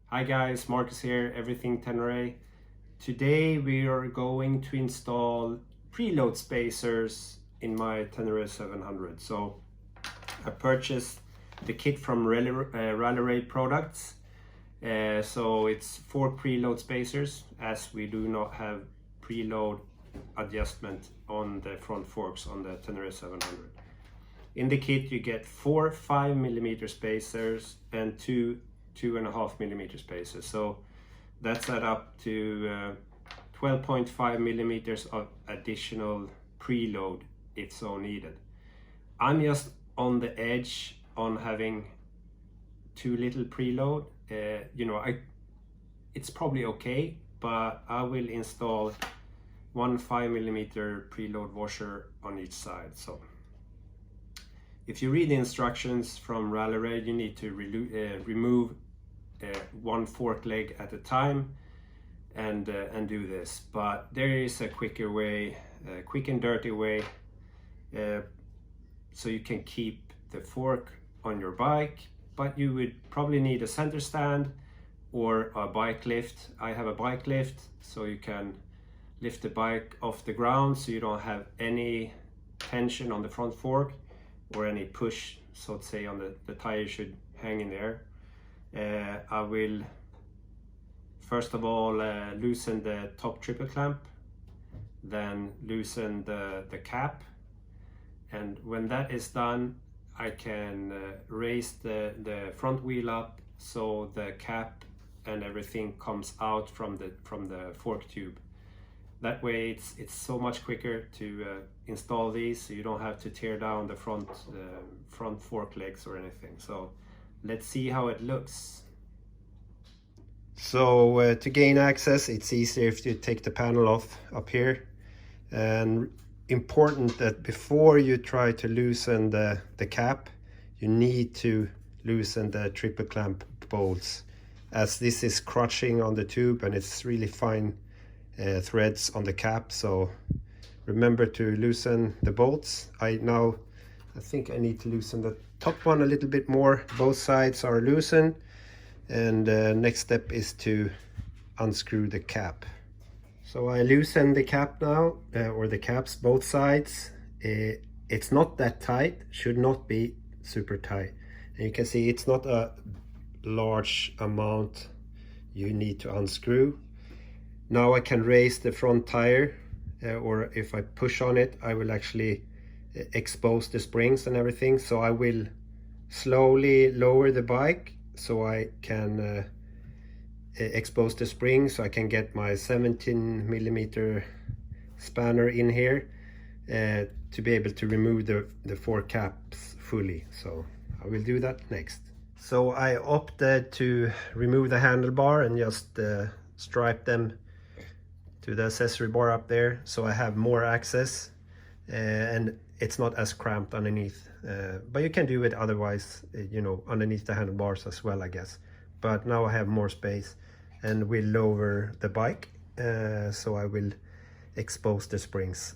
Hi guys, Marcus here, Everything Tenere. Today we are going to install preload spacers in my Tenere 700. So I purchased the kit from RallyRaid Products. So it's 4 preload spacers, as we do not have preload adjustment on the front forks on the Tenere 700. In the kit you get 4 5mm spacers and 2 2.5mm spacers, so that's add up to 12.5mm of additional preload if so needed. I'm just on the edge on having too little preload. It's probably okay, but I will install 1 5mm preload washer on each side. So if you read the instructions from RallyRaid, you need to remove one fork leg at a time and do this. But there is a quicker way, a quick and dirty way, so you can keep the fork on your bike, but you would probably need a center stand or a bike lift. I have a bike lift, so you can lift the bike off the ground so you don't have any tension on the front fork or any push, so to say, on the tire should hang in there. I will first of all loosen the top triple clamp, then loosen the cap, and when that is done I can raise the front wheel up so the cap and everything comes out from the fork tube. That way it's so much quicker to install these, so you don't have to tear down the front fork legs or anything. So let's see how it looks. So to gain access, it's easier if you take the panel off up here. And important that before you try to loosen the cap, you need to loosen the triple clamp bolts, as this is crutching on the tube and it's really fine threads on the cap. So remember to loosen the bolts. I think I need to loosen the top one a little bit more. Both sides are loosened, and next step is to unscrew the cap. So I loosen the cap now, or the caps, both sides. It's not that tight, should not be super tight, and you can see it's not a large amount you need to unscrew. Now I can raise the front tire, or if I push on it I will actually expose the springs and everything. So I will slowly lower the bike so I can expose the spring, so I can get my 17mm spanner in here to be able to remove the 4 caps fully. So I will do that next. So I opted to remove the handlebar and just stripe them to the accessory bar up there, so I have more access and it's not as cramped underneath. But you can do it otherwise, underneath the handlebars as well, I guess. But now I have more space, and we'll lower the bike, so I will expose the springs.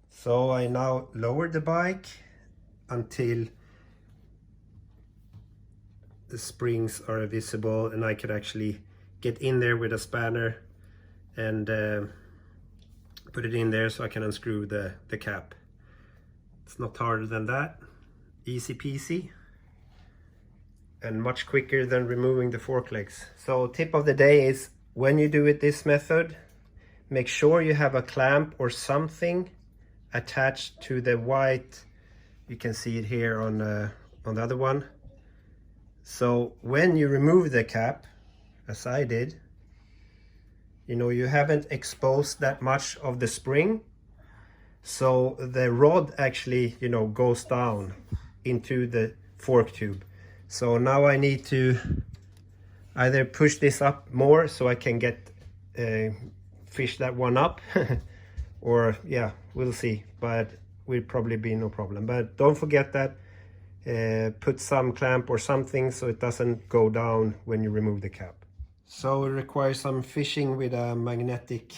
So I now lower the bike until the springs are visible, and I could actually get in there with a spanner and put it in there so I can unscrew the cap. It's not harder than that, easy peasy, and much quicker than removing the fork legs. So tip of the day is, when you do it this method, make sure you have a clamp or something attached to the white. You can see it here on the other one. So when you remove the cap, as I did, you haven't exposed that much of the spring, so the rod actually goes down into the fork tube. So now I need to either push this up more so I can get fish that one up or yeah, we'll see, but will probably be no problem. But don't forget that put some clamp or something so it doesn't go down when you remove the cap. So it requires some fishing with a magnetic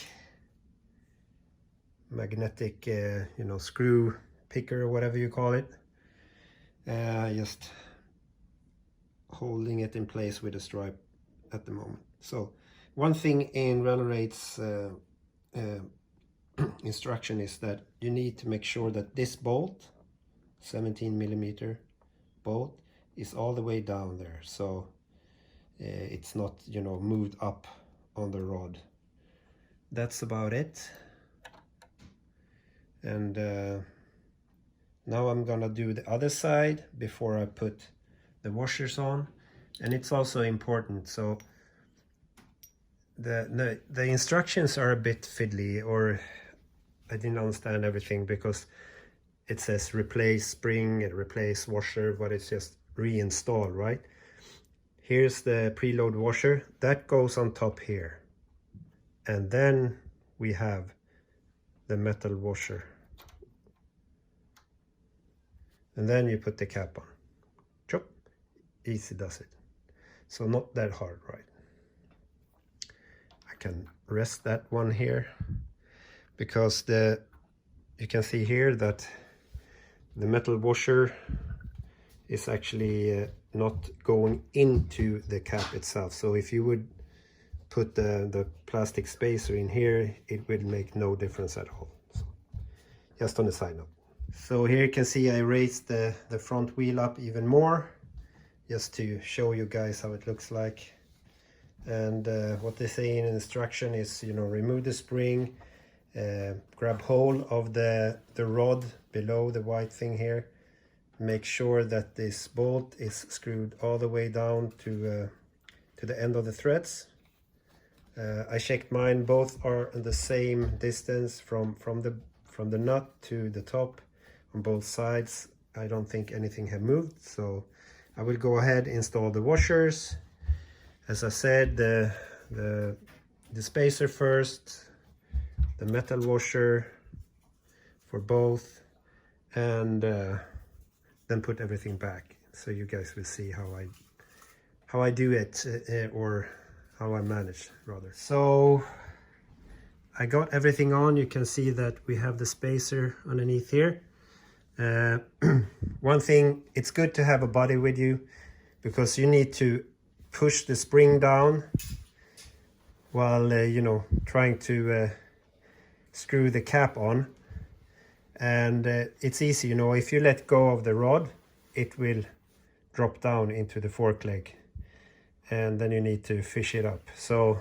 screw picker or whatever you call it. Just holding it in place with a stripe at the moment. So one thing in RallyRaid's instruction is that you need to make sure that this bolt, 17mm bolt, is all the way down there, so it's not, you know, moved up on the rod. That's about it. And now I'm gonna do the other side before I put the washers on. And it's also important, so the instructions are a bit fiddly, or I didn't understand everything, because it says replace spring and replace washer, but it's just reinstall, right? Here's the preload washer that goes on top here, and then we have the metal washer, and then you put the cap on. Chop, easy does it. So not that hard, right? I can rest that one here, because you can see here that the metal washer is actually not going into the cap itself. So if you would put the plastic spacer in here, it will make no difference at all. So just on the side note. So here you can see I raised the front wheel up even more, just to show you guys how it looks like. And what they say in the instruction is, you know, remove the spring, grab hold of the rod below the white thing here, make sure that this bolt is screwed all the way down to the end of the threads. I checked mine, both are in the same distance from the nut to the top on both sides. I don't think anything have moved, so I will go ahead and install the washers. As I said, the spacer first, the metal washer for both, and then put everything back, so you guys will see how I do it, or how I manage rather. So I got everything on. You can see that we have the spacer underneath here. One thing, it's good to have a buddy with you, because you need to push the spring down while you know, trying to screw the cap on. And it's easy, you know, if you let go of the rod, it will drop down into the fork leg, and then you need to fish it up. So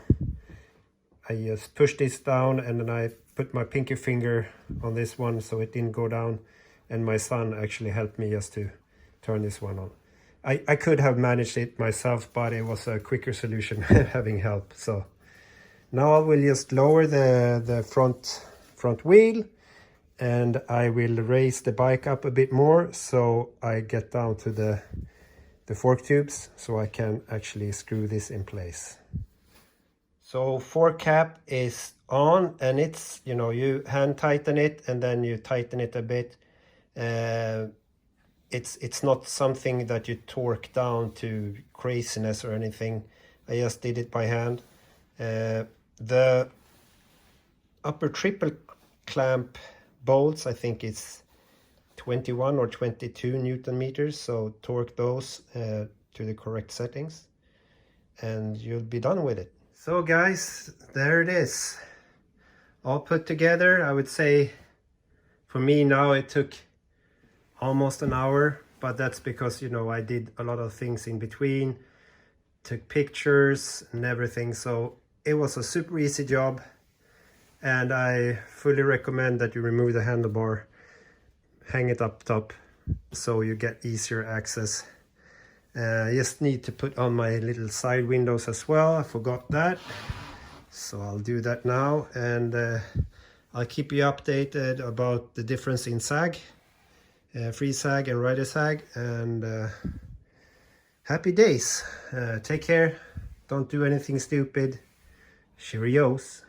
I just pushed this down, and then I put my pinky finger on this one so it didn't go down, and my son actually helped me just to turn this one on. I could have managed it myself, but it was a quicker solution having help. So now I will just lower the front wheel, and I will raise the bike up a bit more so I get down to the fork tubes, so I can actually screw this in place. So fork cap is on, and it's, you know, you hand tighten it and then you tighten it a bit. It's not something that you torque down to craziness or anything. I just did it by hand. The upper triple clamp bolts, I think it's 21 or 22 Newton meters, so torque those to the correct settings, and you'll be done with it. So guys, there it is, all put together. I would say for me now it took almost an hour, but that's because, you know, I did a lot of things in between, took pictures and everything, so it was a super easy job. And I fully recommend that you remove the handlebar, hang it up top so you get easier access. I just need to put on my little side windows as well. I forgot that, so I'll do that now, and I'll keep you updated about the difference in sag, free sag and rider sag, and happy days. Take care, don't do anything stupid. Cheerios.